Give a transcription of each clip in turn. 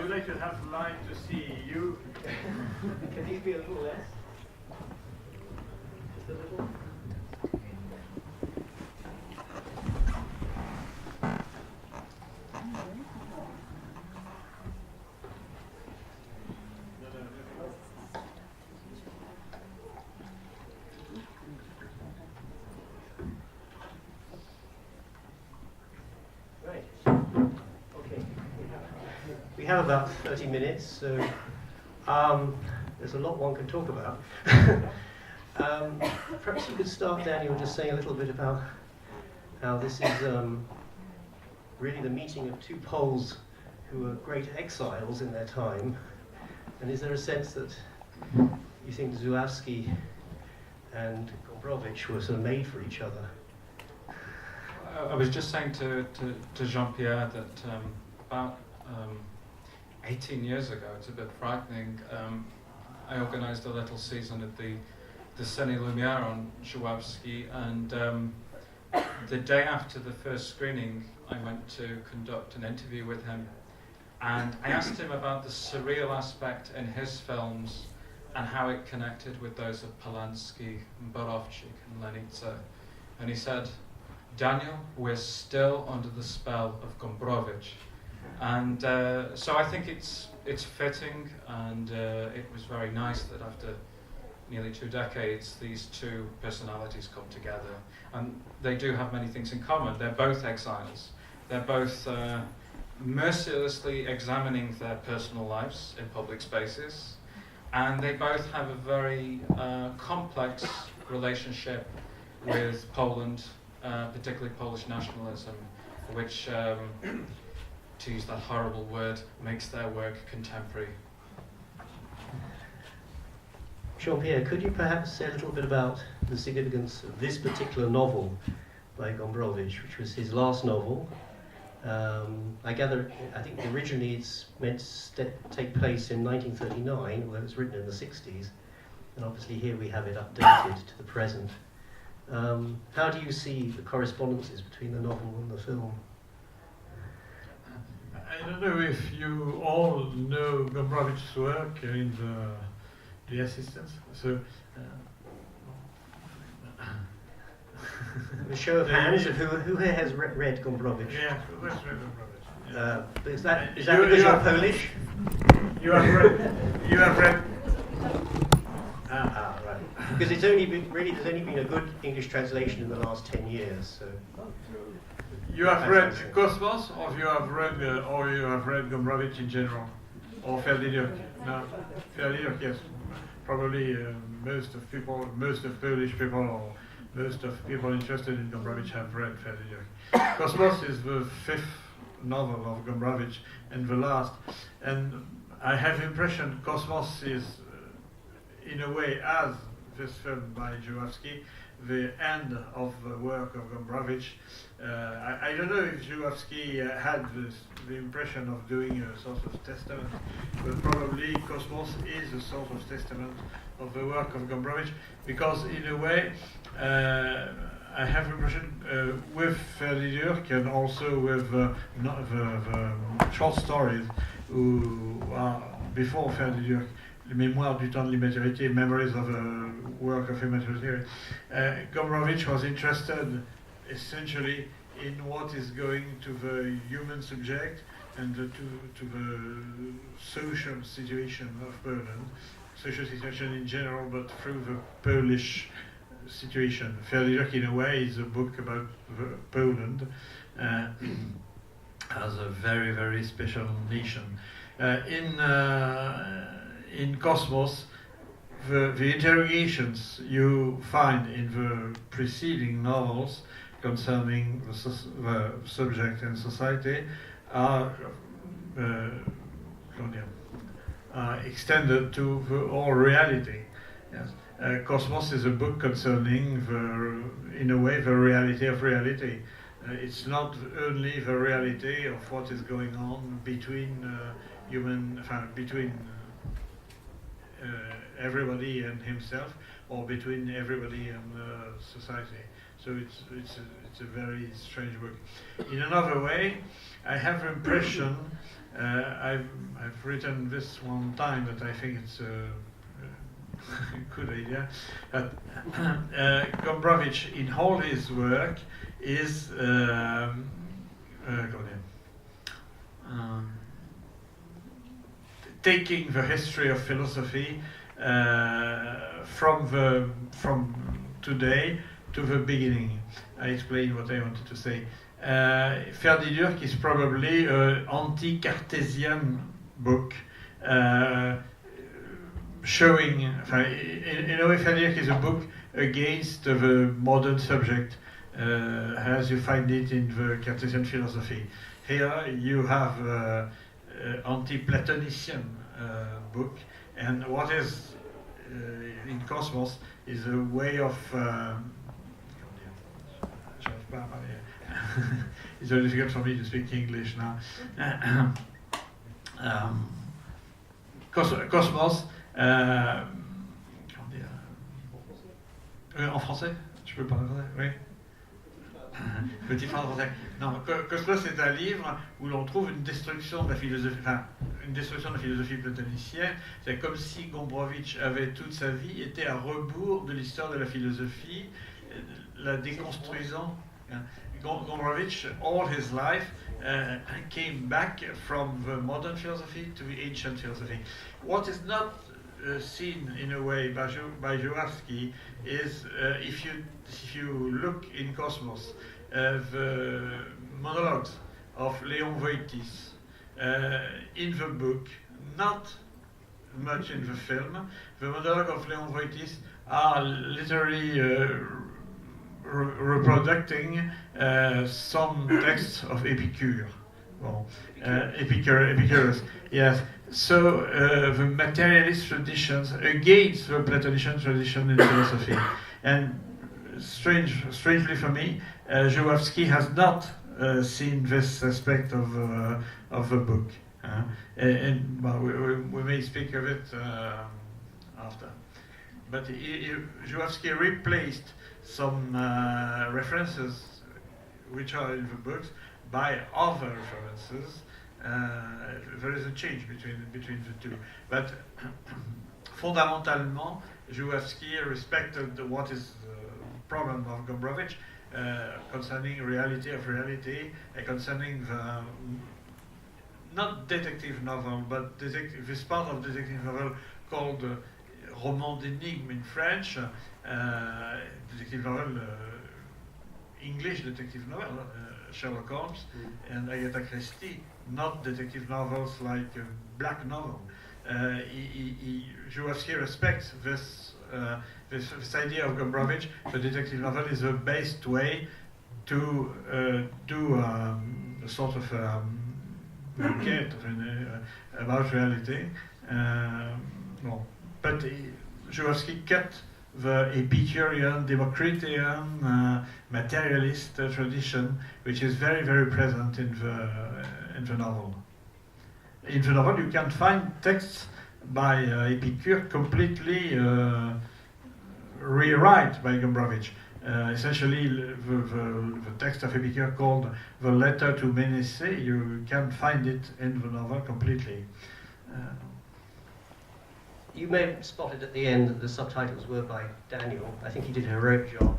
I would like to have the line to see you. Can these be a little less? Just a little? Right. Okay. We have about 30 minutes, so there's a lot one can talk about. Perhaps you could start, Daniel, just saying a little bit about how this is really the meeting of two Poles who were great exiles in their time. And is there a sense that you think Zulawski and Gombrowicz were sort of made for each other? I was just saying to Jean-Pierre that about 18 years ago, it's a bit frightening, I organised a little season at the Cine Lumière on Zulawski, and the day after the first screening I went to conduct an interview with him, and I asked him about the surreal aspect in his films and how it connected with those of Polanski and Borowczyk and Lenica, and he said, "Daniel, we're still under the spell of Gombrowicz." And so I think it's fitting, and it was very nice that after nearly 2 decades these two personalities come together, and they do have many things in common. They're both exiles. They're both mercilessly examining their personal lives in public spaces, and they both have a very complex relationship with Poland, particularly Polish nationalism, which, to use that horrible word, makes their work contemporary. Jean-Pierre, could you perhaps say a little bit about the significance of this particular novel by Gombrowicz, which was his last novel? I think originally it's meant to take place in 1939, although it was written in the 60s, and obviously here we have it updated to the present. How do you see the correspondences between the novel and the film? I don't know if you all know Gombrowicz's work in the Assistants. So, A show of hands of who here has read Gombrowicz? yeah, who has read Gombrowicz? Yeah. Is that because you're Polish? You have read. Right. Because there's only been a good English translation in the last 10 years. So. You have read Cosmos, or you have read Gombrowicz in general, or Ferdinand? No, Ferdinand, yes. Probably most of Polish people, or most of people interested in Gombrowicz have read Ferdinand. Cosmos is the 5th novel of Gombrowicz and the last. And I have the impression Cosmos is, in a way, as this film by Zulawski, the end of the work of Gombrowicz. I don't know if Zulawski had the impression of doing a sort of testament, but probably Cosmos is a sort of testament of the work of Gombrowicz, because in a way, I have the impression with Ferdinand and also with the short stories who are before Ferdinand, Mémoires du temps de l'immaturité, Memories of a Work of Immaturity. Gombrowicz was interested essentially in what is going to the human subject and to the social situation of Poland, social situation in general, but through the Polish situation. Ferdinand, in a way, is a book about Poland as a very, very special nation. In Cosmos, the interrogations you find in the preceding novels concerning the subject and society are extended to the whole reality. Yes. Cosmos is a book concerning, in a way, the reality of reality. It's not only the reality of what is going on between between everybody and himself, or between everybody and society. So it's a very strange book. In another way, I have the impression, I've written this one time, but I think it's a good idea, that Gombrowicz in all his work is taking the history of philosophy from today to the beginning. I explain what I wanted to say. Faire des Durk is probably an anti-Cartesian book, showing, in a way, Faire des Durk is a book against the modern subject, as you find it in the Cartesian philosophy. Here you have anti-Platonician book, and what is in Cosmos is a way of it's very difficult for me to speak English now. Cosmos, comment dire, en français? Je peux parler français? Oui. Petit phare français. Non, Cosmos est un livre où l'on trouve une destruction de la philosophie, enfin, une destruction de la philosophie platonicienne. C'est comme si Gombrowicz avait toute sa vie été à rebours de l'histoire de la philosophie, la déconstruisant. Gombrowicz, all his life, came back from the modern philosophy to the ancient philosophy. What is not seen in a way by Zulawski is if you look in Cosmos, the monologues of Léon Voitis in the book, not much in the film. The monologue of Léon Voitis are literally reproducing some texts of Epicure. Well, Epicurus, yes. So the materialist traditions against the Platonician tradition in philosophy. And strangely for me, Zulawski has not seen this aspect of the book. And well, we may speak of it after. But Zulawski replaced some references which are in the books by other references. There is a change between the two. But fondamentalement, Zulawski respected what is the problem of Gombrowicz concerning reality of reality, concerning the not detective novel, but this part of detective novel called roman d'énigme in French, detective novel, English detective novel, Sherlock Holmes and Agatha Christie, not detective novels like black novel. Zulawski respects this idea of Gombrowicz. The detective novel is the best way to do a sort of enquête about reality. No. But Zulawski cut the Epicurean, Democritean, materialist tradition, which is very, very present in the novel. In the novel, you can find texts by Epicure completely rewrite by Gombrowicz. Essentially, the text of Epicure called The Letter to Ménécée, you can find it in the novel completely. You may have spotted at the end that the subtitles were by Daniel. I think he did a heroic job.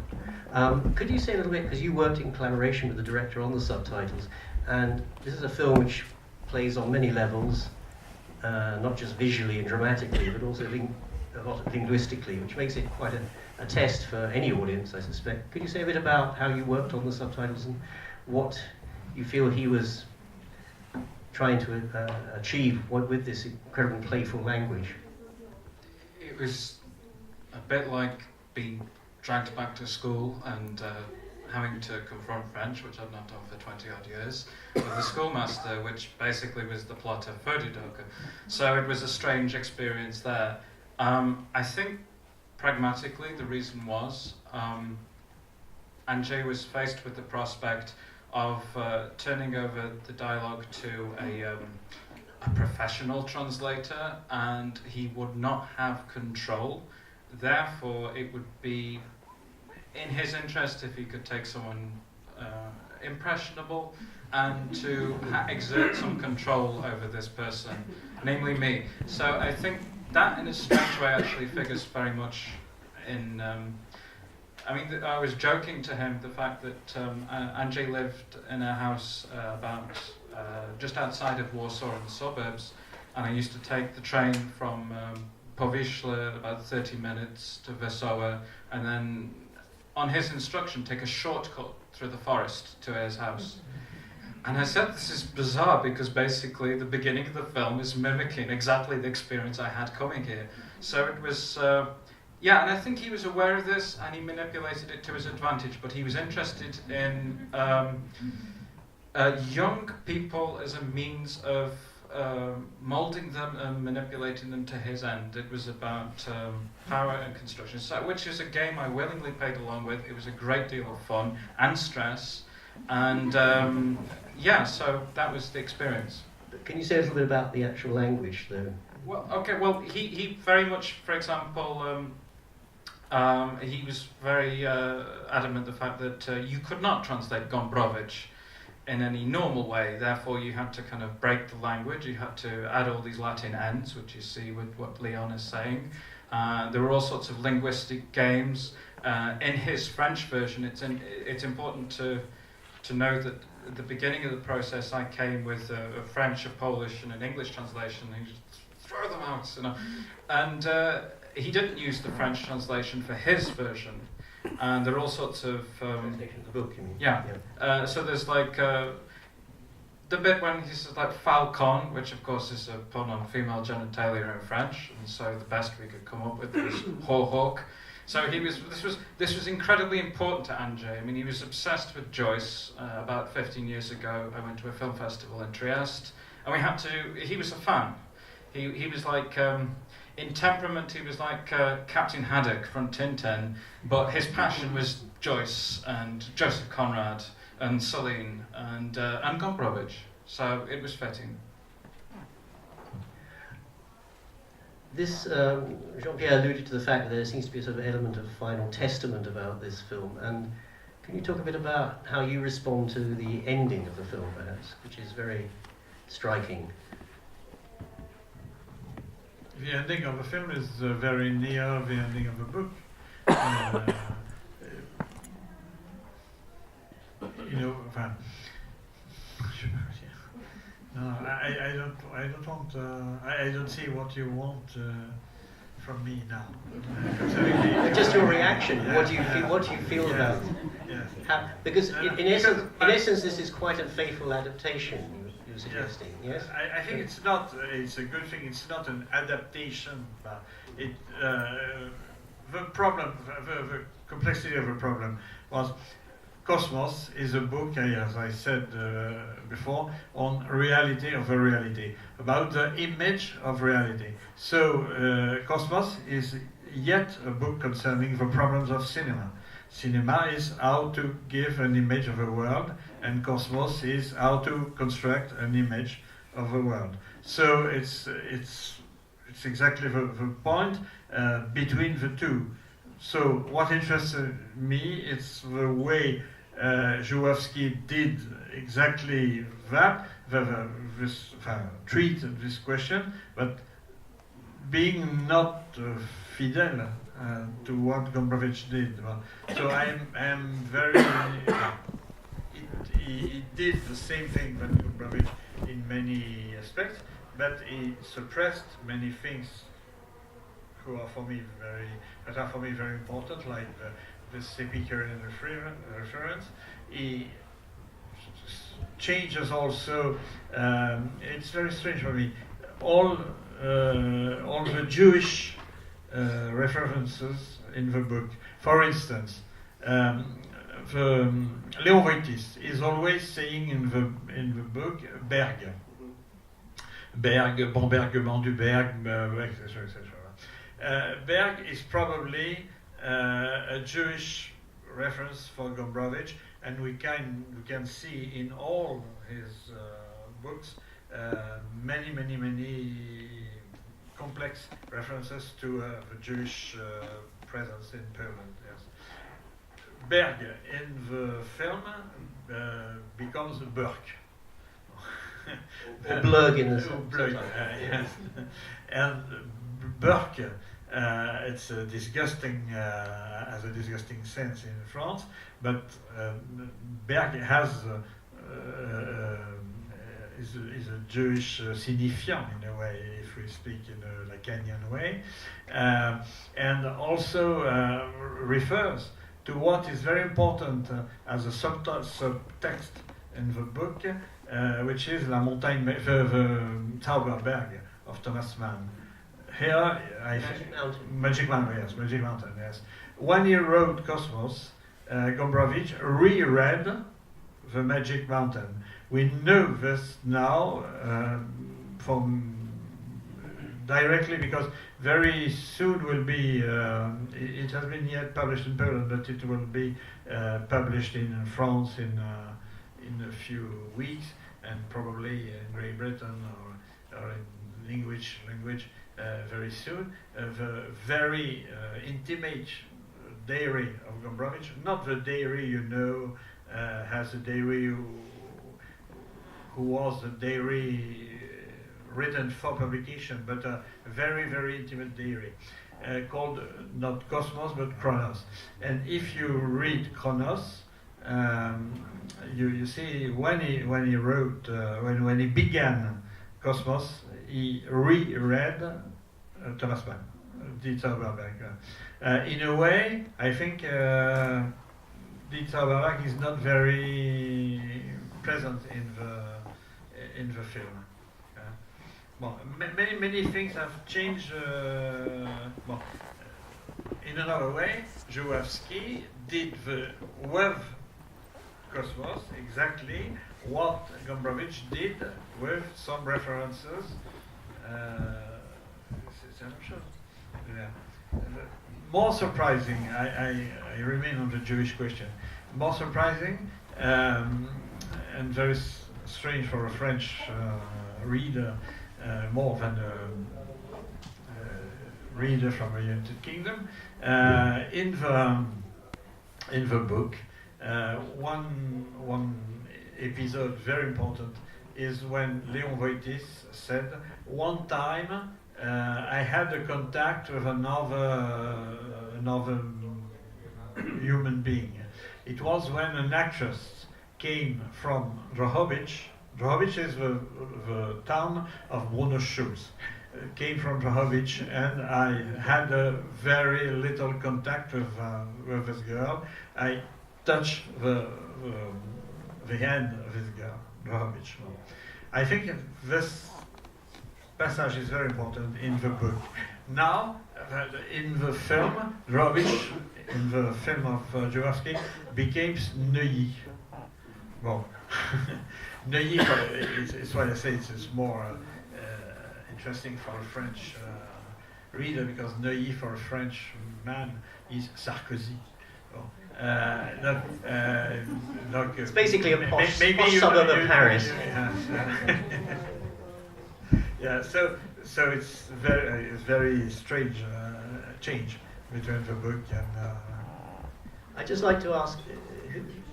Could you say a little bit, because you worked in collaboration with the director on the subtitles, and this is a film which plays on many levels, not just visually and dramatically, but also a lot of linguistically, which makes it quite a test for any audience, I suspect. Could you say a bit about how you worked on the subtitles and what you feel he was trying to achieve with this incredibly playful language? It was a bit like being dragged back to school and having to confront French, which I've not done for 20 odd years, with the schoolmaster, which basically was the plot of Faire des Durk. So it was a strange experience there. I think pragmatically the reason was Andrzej was faced with the prospect of turning over the dialogue to a professional translator, and he would not have control. Therefore, it would be in his interest if he could take someone impressionable and to exert some control over this person, namely me. So I think that, in a strange way, actually figures very much in. I was joking to him the fact that Andrzej lived in a house about just outside of Warsaw in the suburbs, and I used to take the train from Powiśle about 30 minutes to Wesołe, and then, on his instruction, take a shortcut through the forest to his house. And I said, this is bizarre, because basically the beginning of the film is mimicking exactly the experience I had coming here. So it was, and I think he was aware of this, and he manipulated it to his advantage, but he was interested in young people as a means of moulding them and manipulating them to his end. It was about power and construction, which is a game I willingly played along with. It was a great deal of fun and stress, and so that was the experience. Can you say a little bit about the actual language, though? Well, he very much, for example, he was very adamant the fact that you could not translate Gombrowicz in any normal way. Therefore, you had to kind of break the language. You had to add all these Latin ends, which you see with what Leon is saying. There were all sorts of linguistic games. In his French version, it's important to know that at the beginning of the process, I came with a French, a Polish, and an English translation. And he just throw them out, And he didn't use the French translation for his version. And there are all sorts of translation of the book, you mean? Yeah. So there's like the bit when he says like falcon, which of course is a pun on female genitalia in French, and so the best we could come up with was hawk. So this was incredibly important to Andrzej. I mean, he was obsessed with Joyce. About 15 years ago, I went to a film festival in Trieste, and he was a fan. He was like. In temperament, he was like Captain Haddock from Tintin, but his passion was Joyce and Joseph Conrad and Celine and Gombrowicz. So it was fitting. This, Jean-Pierre alluded to the fact that there seems to be a sort of element of final testament about this film, and can you talk a bit about how you respond to the ending of the film, perhaps, which is very striking? The ending of the film is very near the ending of the book. No, I don't see what you want from me now. Just your reaction. What do you feel about it? Yes. Because in essence, this is quite a faithful adaptation. You're suggesting, yes? I think it's not. It's a good thing. It's not an adaptation, but the problem, the complexity of the problem was. Cosmos is a book, as I said before, on reality of a reality, about the image of reality. So Cosmos is yet a book concerning the problems of cinema. Cinema is how to give an image of a world, and Cosmos is how to construct an image of a world. So it's exactly the point between the two. So what interests me is the way Zulawski did exactly that, treat this question, but being not fidel to what Gombrowicz did. So I am very. He did the same thing that Gombrowicz in many aspects, but he suppressed many things that are for me very important, like the Epicurean reference. He changes also. It's very strange for me. All the Jewish references in the book. For instance, the Léon Wojtis is always saying in the book Berg, bombardement du Berg, etc., etc. Berg is probably a Jewish reference for Gombrowicz, and we can see in all his books many complex references to the Jewish presence in Poland. Yes. Berg in the film becomes Burke. Or Blurg in the Blurg, yes. And Burke, it's a disgusting, has a disgusting sense in France, but Berg has is a Jewish signifiant in a way, if we speak in a Lacanian way, and also refers to what is very important as a subtext in the book, which is La Montagne, the Zauberberg of Thomas Mann. Here, Magic Mountain, yes, Magic Mountain, yes. When he wrote Cosmos, Gombrowicz reread the Magic Mountain. We know this now from directly because very soon will be, it has been yet published in Poland, but it will be published in France in a few weeks, and probably in Great Britain or in language very soon. The very intimate diary of Gombrowicz, not the diary you know has a diary who was a diary written for publication, but a very intimate diary called not Cosmos but Chronos. And if you read Chronos, you see when he wrote when he began Cosmos, he reread Thomas Mann, Die Zauberberg. In a way, I think Die Zauberberg is not very present in the film. Well, many things have changed. Well, in another way, Zulawski did with Cosmos exactly what Gombrowicz did with some references. Yeah. More surprising, I remain on the Jewish question. More surprising and very strange for a French reader, more than a reader from the United Kingdom. In the book, one episode very important is when Léon Wojtis said, one time I had a contact with another human being. It was when an actress came from Drohobych. Drohobych is the town of Bruno Schulz. Came from Drohobych, and I had a very little contact with this girl. I touched the hand of this girl, Drohobych. I think this passage is very important in the book. Now, in the film, Drohobych, in the film of Zulawski, becomes Neuilly. Well, Neuilly is why I say it's more interesting for a French reader, because Neuilly for a French man is Sarkozy. It's basically a posh suburb of Paris. Yeah, so it's very strange change between the book and. I'd just like to ask,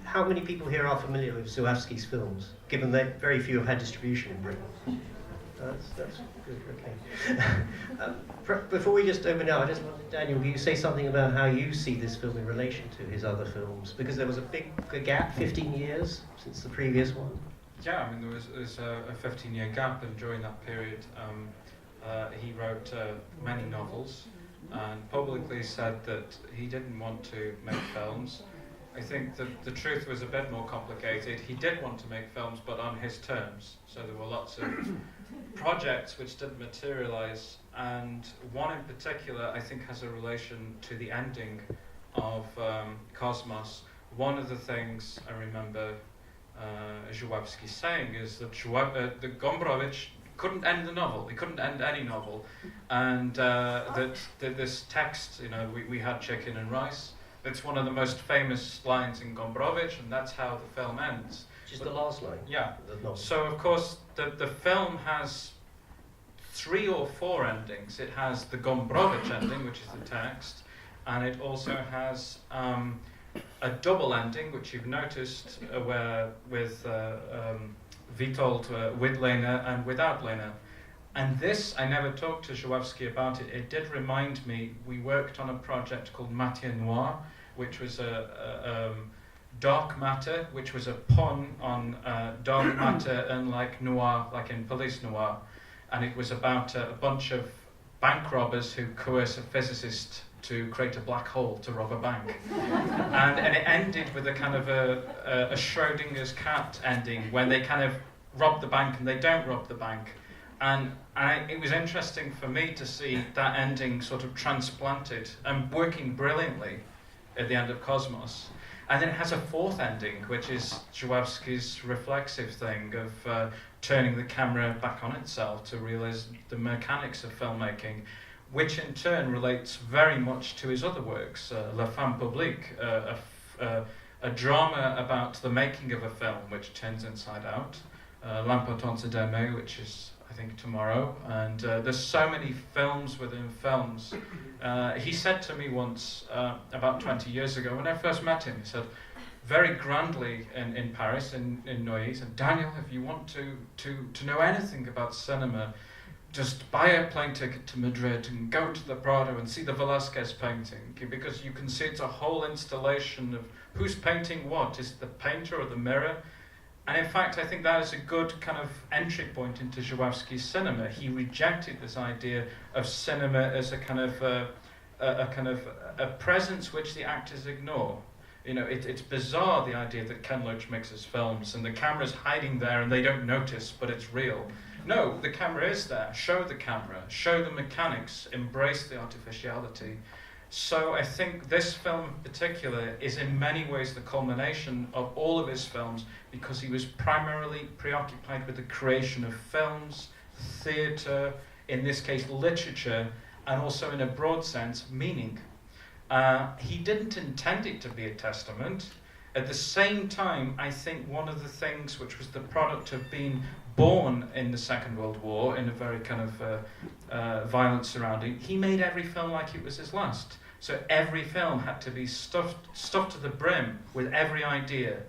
how many people here are familiar with Zulawski's films, given that very few have had distribution in Britain? That's good, okay. Before we just open now, I just wanted, Daniel, can you say something about how you see this film in relation to his other films? Because there was a big gap, 15 years since the previous one. Yeah, I mean, there was a 15-year gap, and during that period, he wrote many novels, and publicly said that he didn't want to make films. I think that the truth was a bit more complicated. He did want to make films, but on his terms. So there were lots of projects which didn't materialize, and one in particular, I think, has a relation to the ending of Cosmos. One of the things I remember Zulawski saying is that Gombrowicz couldn't end the novel. He couldn't end any novel, and that this text, we had chicken and rice. It's one of the most famous lines in Gombrowicz, and that's how the film ends. Just the last line. Yeah. The novel. So of course the film has 3 or 4 endings. It has the Gombrowicz ending, which is the text, and it also has a double ending, which you've noticed, where with Witold with Lena and without Lena. And this, I never talked to Zulawski about it. It did remind me, we worked on a project called Matière Noire, which was a dark matter, which was a pun on dark matter and like noir, like in police noir. And it was about a bunch of bank robbers who coerce a physicist to create a black hole to rob a bank. and it ended with a kind of a Schrodinger's cat ending, when they kind of rob the bank and they don't rob the bank. And it was interesting for me to see that ending sort of transplanted and working brilliantly at the end of Cosmos. And then it has a 4th ending, which is Zulawski's reflexive thing of turning the camera back on itself to realize the mechanics of filmmaking, which in turn relates very much to his other works, La Femme Publique, a drama about the making of a film, which turns inside out, L'Importance d'aimer, which is, I think, tomorrow, and there's so many films within films. He said to me once, about 20 years ago, when I first met him, he said, very grandly in Paris, in Neuilly, he said, Daniel, if you want to know anything about cinema, just buy a plane ticket to Madrid and go to the Prado and see the Velázquez painting, because you can see it's a whole installation of who's painting what. Is it the painter or the mirror? And in fact, I think that is a good kind of entry point into Zulawski's cinema. He rejected this idea of cinema as a kind of a presence which the actors ignore. You know, it's bizarre, the idea that Ken Loach makes his films and the camera's hiding there and they don't notice, but it's real. No, the camera is there. Show the camera, show the mechanics, embrace the artificiality. So I think this film in particular is in many ways the culmination of all of his films, because he was primarily preoccupied with the creation of films, theatre, in this case literature, and also in a broad sense, meaning. He didn't intend it to be a testament. At the same time, I think one of the things which was the product of being born in the Second World War, in a very kind of violent surrounding, he made every film like it was his last. So every film had to be stuffed to the brim with every idea,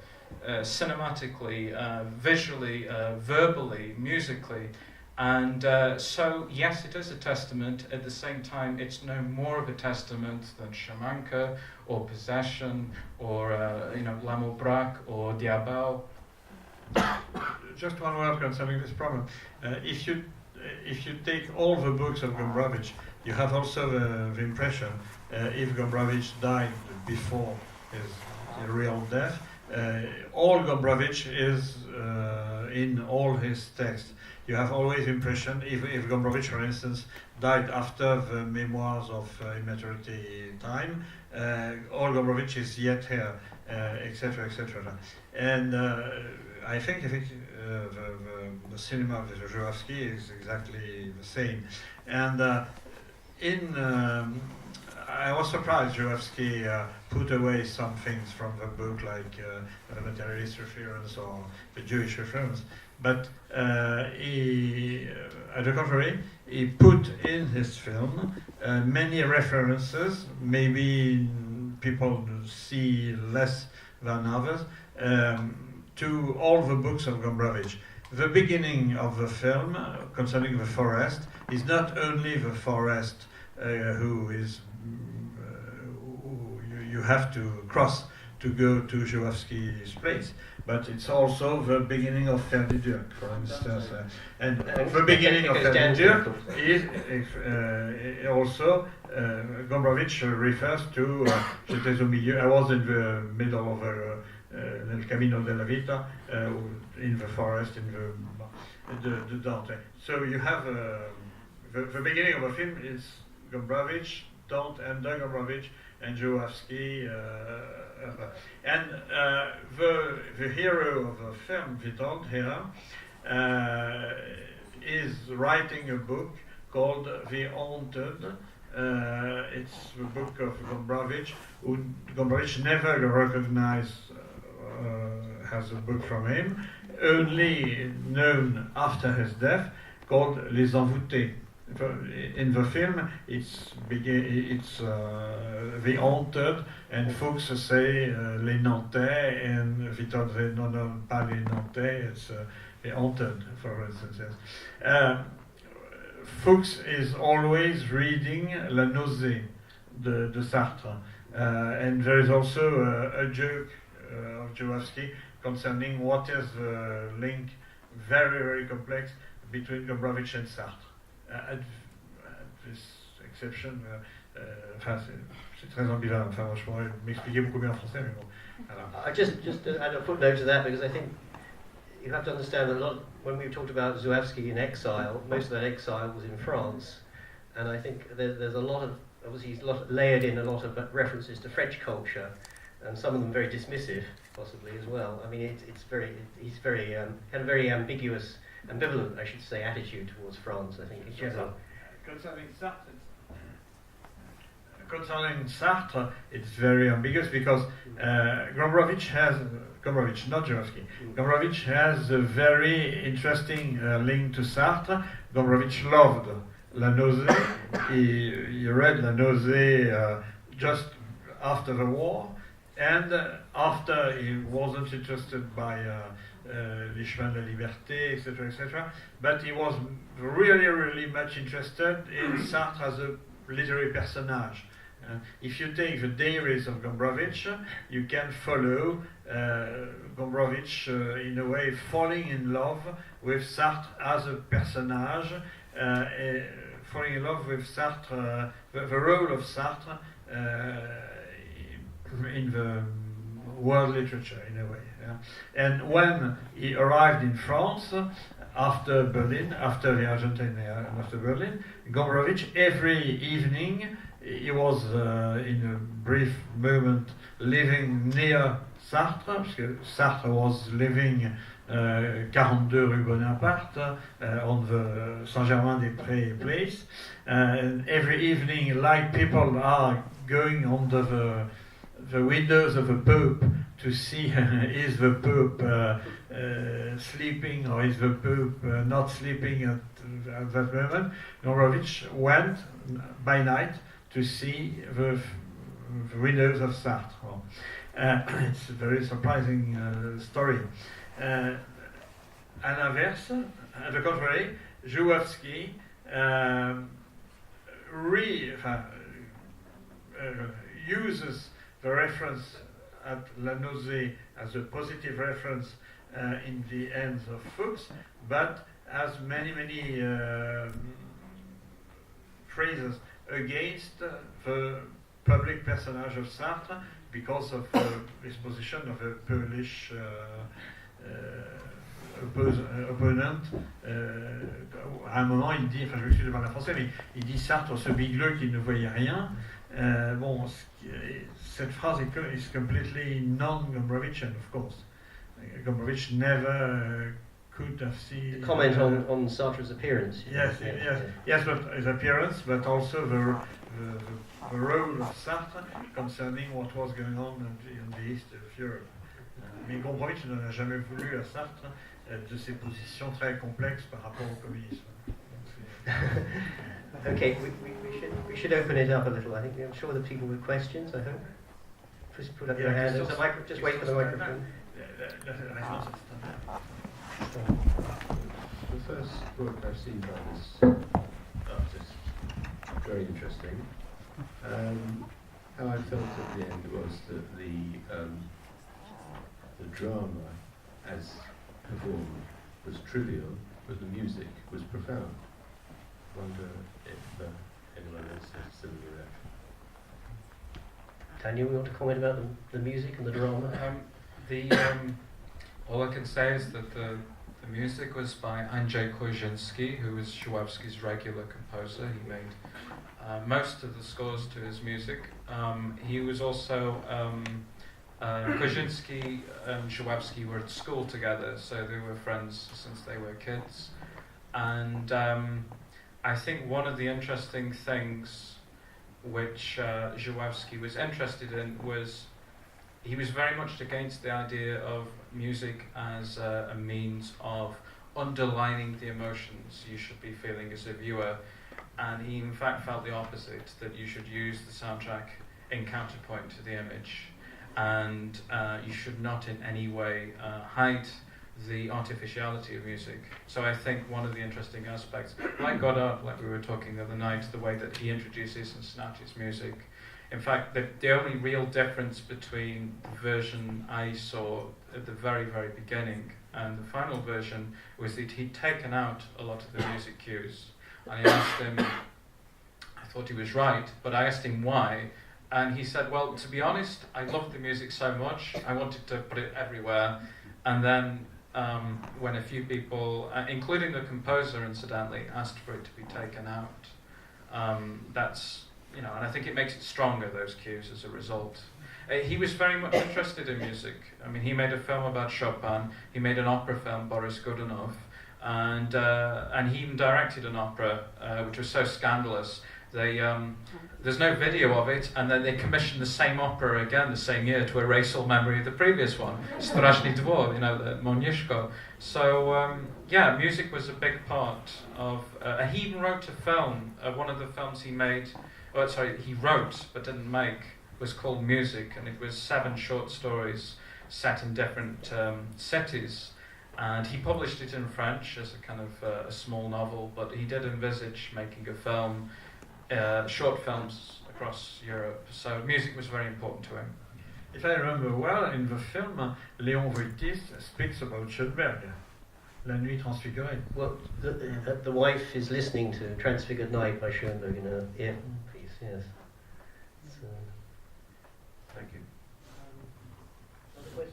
cinematically, visually, verbally, musically. And so, yes, it is a testament. At the same time, it's no more of a testament than Shamanka or Possession or L'amour braque or Diabel. Just one word concerning this problem. If you take all the books of Gombrowicz, you have also the impression, if Gombrowicz died before his real death, all Gombrowicz is in all his texts. You have always the impression, if Gombrowicz, for instance, died after the memoirs of Immaturity Time, all Gombrowicz is yet here, etc., etc. And I think the cinema of Zulawski is exactly the same. And I was surprised Zulawski put away some things from the book, like the materialist reference or the Jewish reference. But he, at the contrary, he put in his film many references, maybe people see less than others, to all the books of Gombrowicz. The beginning of the film, concerning the forest, is not only the forest who you have to cross to go to Zulawski's place, but it's also the beginning of Ferdi-Durk, for instance. And the beginning of Ferdi-Durk is also, Gombrowicz refers to J'étais au milieu, I was in the middle of El Camino de la Vita, in the forest, in the Dante. So you have, the beginning of the film is Gombrowicz, Dante, and Gombrowicz, and Zulawski, and the hero of the film, Witold, here, is writing a book called The Haunted. It's the book of Gombrowicz, who Gombrowicz never recognized has a book from him, only known after his death, called Les Envoûtés. In the film, it's The Haunted, and folks say Les Nantais, and Victor says no, pas Les Nantais, it's The Haunted, for instance. Yes. Fuchs is always reading La Nausée de Sartre, and there is also a joke of Zulawski concerning what is the link, very, very complex, between Gombrowicz and Sartre. At this exception, c'est très ambivalent. Enfin, moi, je pourrais m'expliquer beaucoup mieux en français, mais bon. I just add a footnote to that, because I think you have to understand that when we talked about Zulawski in exile, most of that exile was in France, and I think there's a lot of, obviously he's layered in a lot of references to French culture, and some of them very dismissive, possibly as well. I mean, he's very had a very ambiguous, ambivalent, I should say, attitude towards France, I think, in general. Concerning Sartre, it's very ambiguous because Gombrowicz, not Zulawski, Gombrowicz has a very interesting link to Sartre. Gombrowicz loved La Nausée. He read La Nausée just after the war, and after he wasn't interested by Les Chemins de la Liberté, etc., but he was really, really much interested in Sartre as a literary personage. If you take the diaries of Gombrowicz, you can follow Gombrowicz in a way falling in love with Sartre as a personage, falling in love with Sartre, the role of Sartre in the world literature, in a way. And when he arrived in France, after Berlin, after the Argentine and after Berlin, Gombrowicz, every evening, he was in a brief moment living near Sartre, because Sartre was living 42 Rue Bonaparte on the Saint-Germain-des-Prés place. And every evening, like people are going under the windows of the Pope to see is the Pope sleeping or is the Pope not sleeping at that moment. Gombrowicz went by night to see the windows of Sartre. It's a very surprising story. À l'inverse, at the contrary, Zulawski uses the reference at La Nausée as a positive reference in the ends of Fuchs, but has many phrases against the public personage of Sartre because of his position of a Polish opponent. À un moment, il dit, enfin je m'excuse de parler français, mais il dit Sartre, ce bigleux qui ne voyait rien. Bon, cette phrase is completely non-Gombrowiczian, of course. Gombrowicz never could have seen... Comment on Sartre's appearance. Yes, but his appearance, but also the role of Sartre concerning what was going on in the east of Europe. Mais Gombrowicz n'a jamais voulu à Sartre de ses positions très complexes par rapport au communisme. Okay, we should open it up a little. I think I'm sure the people with questions. I hope. Just put up your hand. Just wait for the microphone. The first book I've seen by this artist, very interesting. How I felt at the end was that the drama, as performed, was trivial, but the music was profound. I wonder if anyone else has a similar reaction. Daniel, you want to comment about the music and the drama? All I can say is that the music was by Andrzej Zulawski, who was Zulawski's regular composer. He made most of the scores to his music. He was also Kozinski and Zulawski were at school together, so they were friends since they were kids. And I think one of the interesting things which Zulawski was interested in was he was very much against the idea of music as a means of underlining the emotions you should be feeling as a viewer, and he in fact felt the opposite, that you should use the soundtrack in counterpoint to the image, and you should not in any way hide the artificiality of music. So I think one of the interesting aspects, like Godard, like we were talking the other night, the way that he introduces and snatches music. In fact, the only real difference between the version I saw at the very, very beginning and the final version was that he'd taken out a lot of the music cues. I asked him, I thought he was right, but I asked him why, and he said, well, to be honest, I loved the music so much, I wanted to put it everywhere, and then when a few people, including the composer incidentally, asked for it to be taken out, that's, you know, and I think it makes it stronger, those cues, as a result. He was very much interested in music. I mean, he made a film about Chopin, he made an opera film, Boris Godunov, and he even directed an opera, which was so scandalous. There's no video of it, and then they commissioned the same opera again the same year to erase all memory of the previous one, Straszny Dwór, you know, the Moniuszko. So, yeah, music was a big part of... he even wrote a film, one of the films he made, he wrote but didn't make, was called Music, and it was 7 short stories set in different cities. And he published it in French as a kind of a small novel, but he did envisage making a film, short films across Europe. So music was very important to him. If I remember well, in the film, Léon Wojtis speaks about Schoenberg, La Nuit Transfigurée. Well, the wife is listening to Transfigured Night by Schoenberg in her earphone piece, yes. So. Thank you. Well,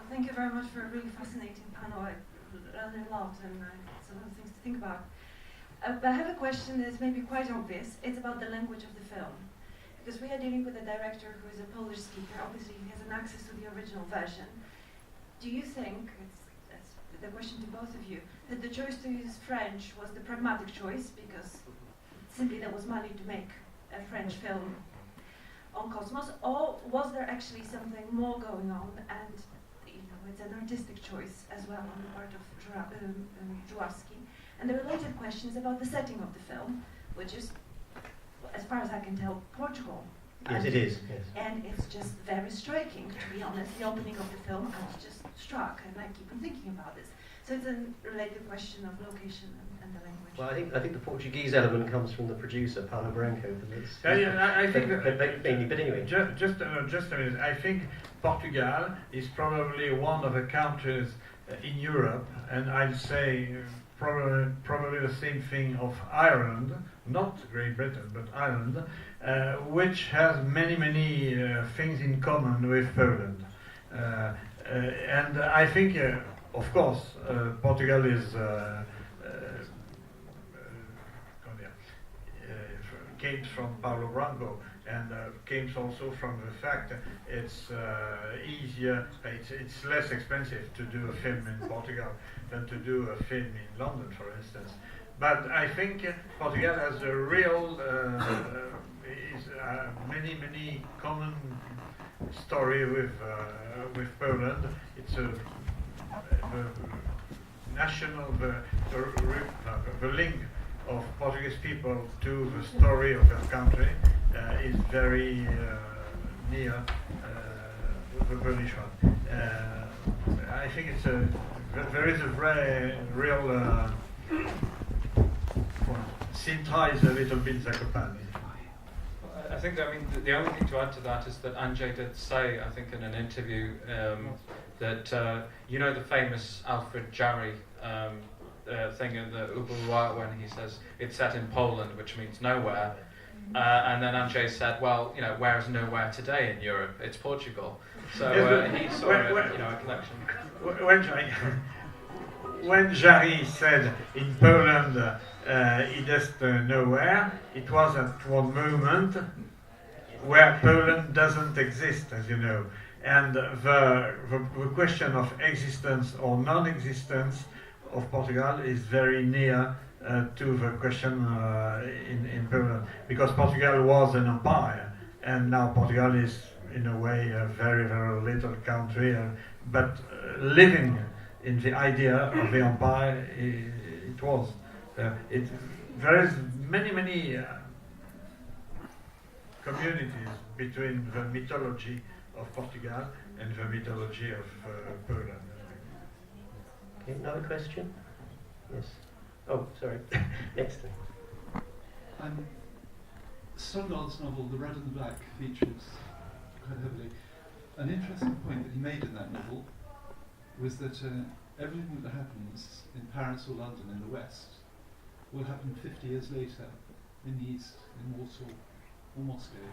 thank you very much for a really fascinating panel. I learned a lot and it's a lot of things to think about. But I have a question that's maybe quite obvious. It's about the language of the film. Because we are dealing with a director who is a Polish speaker. Obviously, he has an access to the original version. Do you think, it's the question to both of you, that the choice to use French was the pragmatic choice because simply there was money to make a French film on Cosmos, or was there actually something more going on, and you know, it's an artistic choice as well on the part of Zulawski? And the related question is about the setting of the film, which is, as far as I can tell, Portugal. Yes, it is. Yes. And it's just very striking, to be honest. The opening of the film, I was just struck, and I keep on thinking about this. So it's a related question of location and the language. Well, I think the Portuguese element comes from the producer, Paulo Branco. I think mainly, but anyway. Just a minute. I think Portugal is probably one of the countries in Europe, and I'd say probably the same thing of Ireland, not Great Britain, but Ireland, which has many things in common with Poland. And I think, of course, Portugal is came from Paulo Branco, and came also from the fact that it's easier, it's less expensive to do a film in Portugal than to do a film in London, for instance. But I think Portugal has a real, many common story with Poland. It's the national, the link of Portuguese people to the story of their country is very near the Polish one. I think it's there is a very real Sintra is a little bit Zakopane. I think, I mean, the only thing to add to that is that Andrzej did say, I think in an interview, that, you know, the famous Alfred Jarry thing in the Uberwa when he says it's set in Poland, which means nowhere. And then Andrzej said, well, you know, where is nowhere today in Europe? It's Portugal. So he saw a connection. When Jarry said in Poland it just nowhere, it was at one moment where Poland doesn't exist, as you know. And the question of existence or non-existence of Portugal is very near to the question in Poland, because Portugal was an empire, and now Portugal is in a way a very, very little country, but living in the idea of the empire it was. There is many communities between the mythology of Portugal and the mythology of Poland. Okay, another question? Yes. Oh, sorry. Next. Salgas' novel, The Red and the Black, features quite heavily. An interesting point that he made in that novel was that everything that happens in Paris or London in the West will happen 50 years later in the East, in Warsaw or Moscow.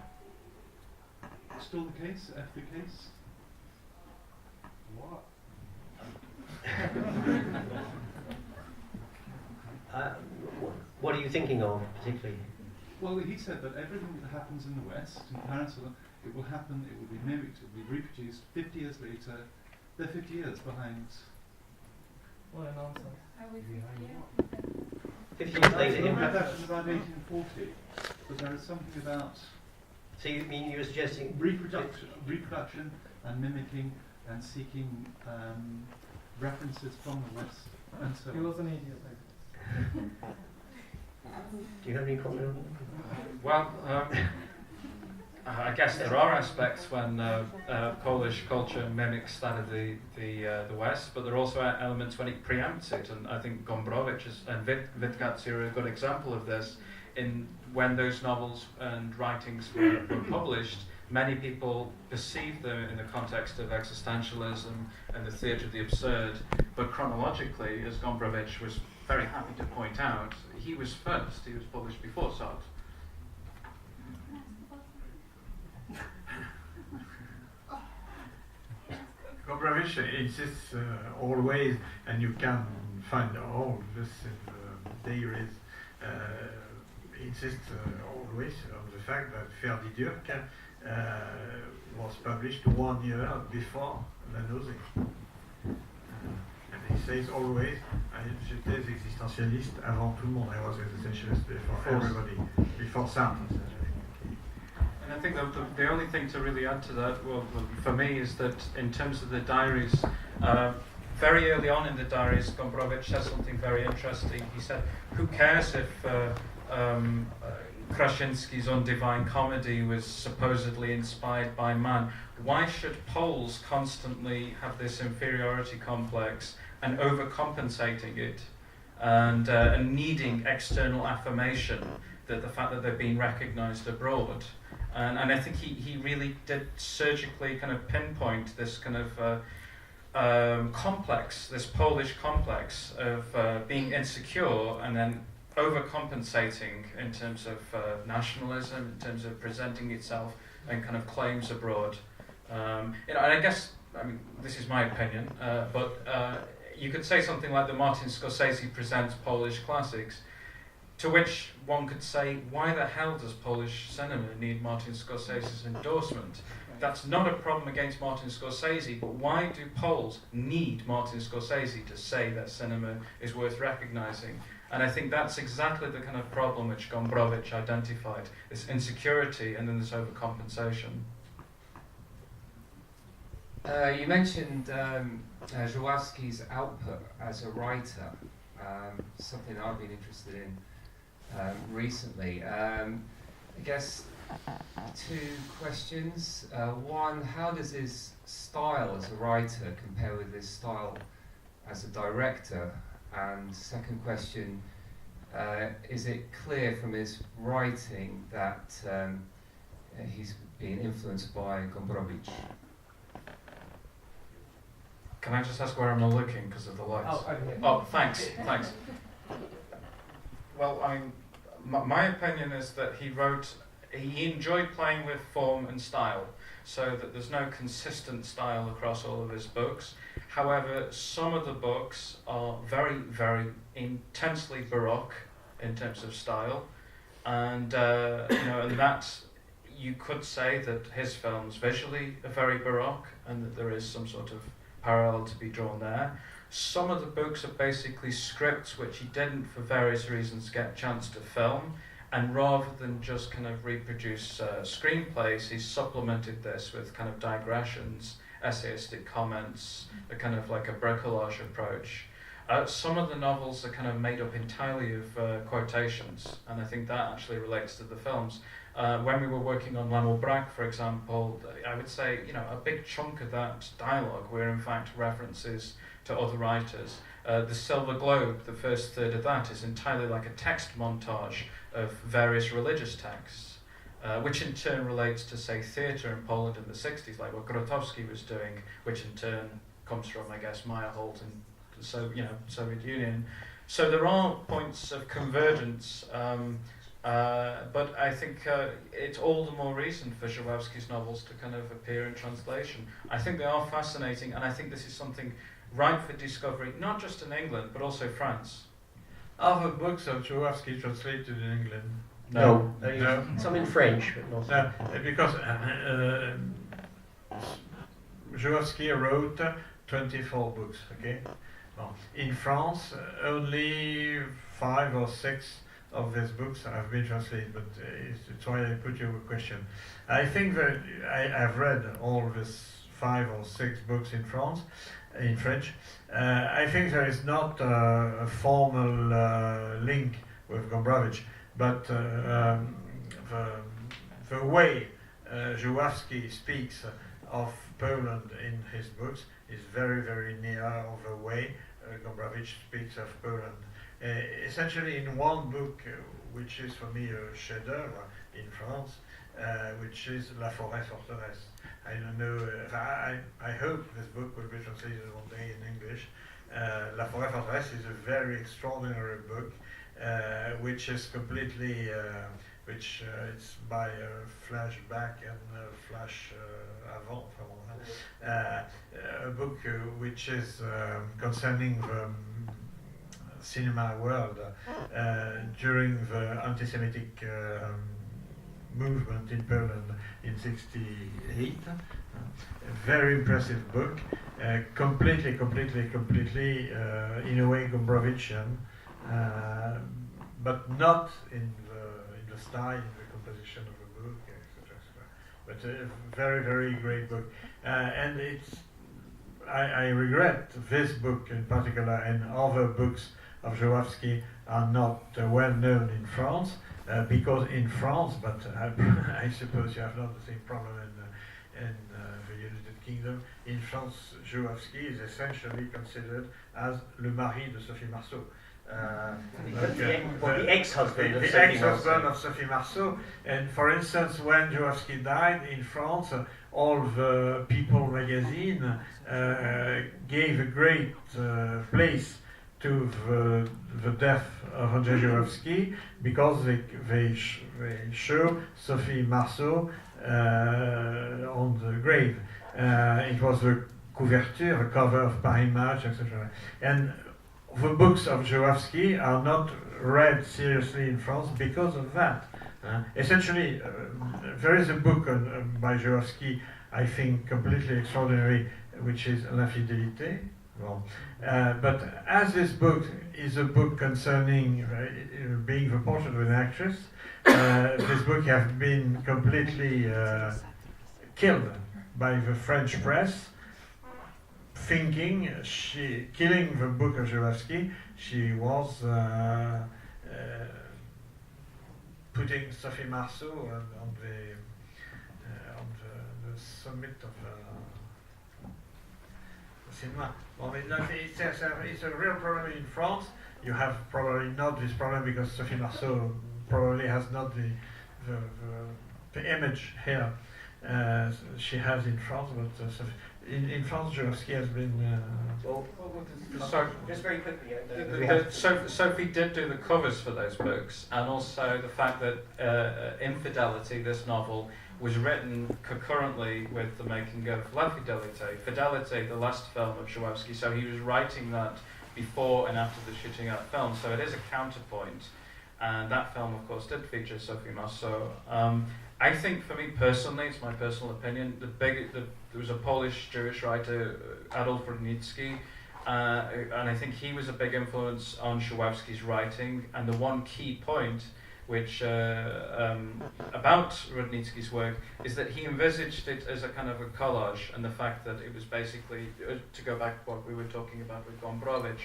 Still the case? The case? What? What are you thinking of particularly? Well, he said that everything that happens in the West, in Paris, it will happen, it will be mimicked, it will be reproduced 50 years later. They're 50 years behind. What an answer. Are we 50 years later. That was about 1840. But there is something about So you mean you were suggesting reproduction and mimicking and seeking references from the West and so He on. was an idiot, I guess. Do you have any comment on that? Well, I guess there are aspects when Polish culture mimics that of the West, but there are also elements when it preempts it, and I think Gombrowicz and Wittgatz are a good example of this. When those novels and writings were published, many people perceived them in the context of existentialism and the theatre of the absurd, but chronologically, as Gombrowicz was very happy to point out, he was first. He was published before Sartre. Gombrowicz insists always, and you can find all this in the diaries, insists always on the fact that Ferdi-Durk was published 1 year before La Nausée. And he says always, j'étais existentialiste avant tout le monde. I was existentialist before everybody, before Sartre. And I think the only thing to really add to that, well, for me, is that in terms of the diaries, very early on in the diaries, Gombrowicz says something very interesting. He said, who cares if Krasiński's Undivine Comedy was supposedly inspired by man? Why should Poles constantly have this inferiority complex and overcompensating it and needing external affirmation, that the fact that they're being recognized abroad? And I think he really did surgically kind of pinpoint this kind of complex, this Polish complex of being insecure and then overcompensating in terms of nationalism, in terms of presenting itself and kind of claims abroad. And I guess, I mean, this is my opinion, but you could say something like that Martin Scorsese presents Polish classics, to which one could say, why the hell does Polish cinema need Martin Scorsese's endorsement? That's not a problem against Martin Scorsese, but why do Poles need Martin Scorsese to say that cinema is worth recognising? And I think that's exactly the kind of problem which Gombrowicz identified, this insecurity and then this overcompensation. You mentioned Zulawski's output as a writer, something I've been interested in recently. I guess two questions. One, how does his style as a writer compare with his style as a director? And second question, is it clear from his writing that he's been influenced by Gombrowicz? Can I just ask where am I looking because of the lights? Oh, thanks. Well, my opinion is that he enjoyed playing with form and style, so that there's no consistent style across all of his books. However, some of the books are very, very intensely Baroque in terms of style, and and that you could say that his films visually are very Baroque, and that there is some sort of parallel to be drawn there. Some of the books are basically scripts which he didn't, for various reasons, get a chance to film. And rather than just kind of reproduce screenplays, he's supplemented this with kind of digressions, essayistic comments, a kind of like a bricolage approach. Some of the novels are kind of made up entirely of quotations, and I think that actually relates to the films. When we were working on L'Amour Braque, for example, I would say, you know, a big chunk of that dialogue were in fact references to other writers. The Silver Globe, the first third of that, is entirely like a text montage of various religious texts, which in turn relates to, say, theatre in Poland in the 60s, like what Grotowski was doing, which in turn comes from, I guess, Meyerhold and the Soviet Union. So there are points of convergence, but I think it's all the more reason for Zulawski's novels to kind of appear in translation. I think they are fascinating, and I think this is something ripe for discovery, not just in England, but also France. Are the books of Zulawski translated in England? No. No. Some in French, but not. No, because Zulawski wrote 24 books, okay? Well, in France, only 5 or 6 of these books have been translated, but it's why I put you a question. I think that I've read all these 5 or 6 books in France, in French. I think there is not a formal link with Gombrowicz, but the way Zulawski speaks of Poland in his books is very, very near of the way Gombrowicz speaks of Poland. Essentially, in one book, which is for me a chef-d'œuvre in France, which is La Forêt Forteresse. I don't know, I hope this book will be translated one day in English. La Forêt Forteresse is a very extraordinary book, which is completely, it's by a flashback and a flash avant, a book which is concerning the cinema world during the anti-Semitic movement in Poland in '68. A very impressive book, completely in a way Gombrowiczian, but not in the style, in the composition of the book, etc. But a very, very great book, and I regret this book in particular, and other books of Zulawski are not well known in France, because in France, but I suppose you have not the same problem in the United Kingdom. In France, Zulawski is essentially considered as le mari de Sophie Marceau. The ex-husband of Sophie Marceau. And for instance, when Zulawski died in France, all the People magazine gave a great place to the death of Andrzej Zulawski, because they show Sophie Marceau on the grave. It was the couverture, the cover of Paris Match, etc. And the books of Zulawski are not read seriously in France because of that. Essentially, there is a book by Zulawski, I think completely extraordinary, which is L'Infidélité. Well, but as this book is a book concerning being the portrait of an actress, this book has been completely killed by the French press, thinking killing the book of Zulawski, she was putting Sophie Marceau on the summit of cinema. Well, it's a real problem in France. You have probably not this problem because Sophie Marceau probably has not the image here she has in France, but in France, Zulawski has been. So, just very quickly. Sophie did do the covers for those books, and also the fact that Infidelity, this novel, was written concurrently with the making of La Fidélité. Fidelity, the last film of Zulawski, so he was writing that before and after the shooting of that film, so it is a counterpoint. And that film, of course, did feature Sophie Marceau. I think, for me personally, it's my personal opinion, there was a Polish Jewish writer, Adolf Rudnicki, and I think he was a big influence on Zulawski's writing. And the one key point which about Rudnicki's work is that he envisaged it as a kind of a collage, and the fact that it was basically, to go back to what we were talking about with Gombrowicz,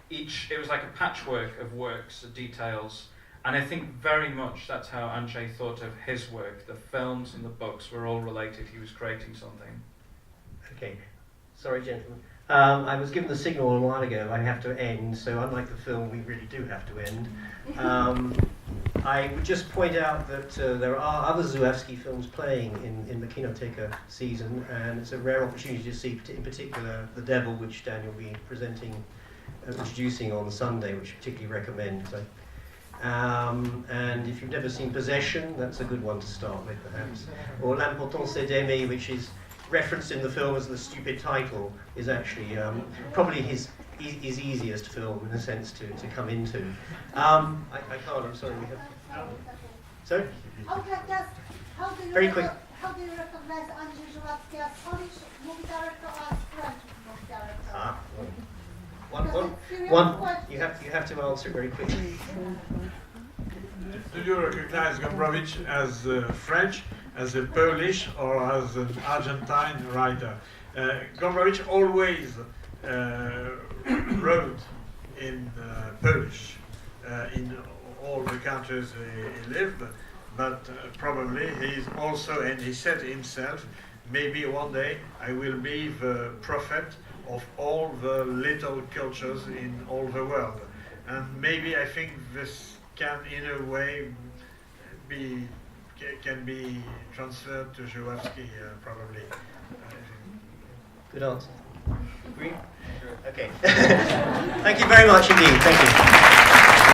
it was like a patchwork of works, details, and I think very much that's how Andrzej thought of his work. The films and the books were all related. He was creating something. Okay, sorry gentlemen. I was given the signal a while ago I have to end, so unlike the film, we really do have to end. I would just point out that there are other Zulawski films playing in the Kinoteca season, and it's a rare opportunity to see, in particular, The Devil, which Daniel will be introducing on Sunday, which I particularly recommend. So, and if you've never seen Possession, that's a good one to start with, perhaps. Or L'Important c'est d'aimer, which is referenced in the film as the stupid title, is actually probably his easiest film in a sense to come into. I can't, I'm sorry, we have... Sorry? How do you Very quick. How do you recognize Andrzej Zulawski as Polish movie director or as French movie director? You have to answer very quickly. Do you recognize Gombrowicz as French, as a Polish, or as an Argentine writer? Gombrowicz always wrote in Polish in all the countries he lived, but probably he's also, and he said himself, maybe one day I will be the prophet of all the little cultures in all the world. And maybe I think this can in a way can be transferred to Zulawski probably. Good answer. Agree? Okay. Thank you very much indeed. Thank you.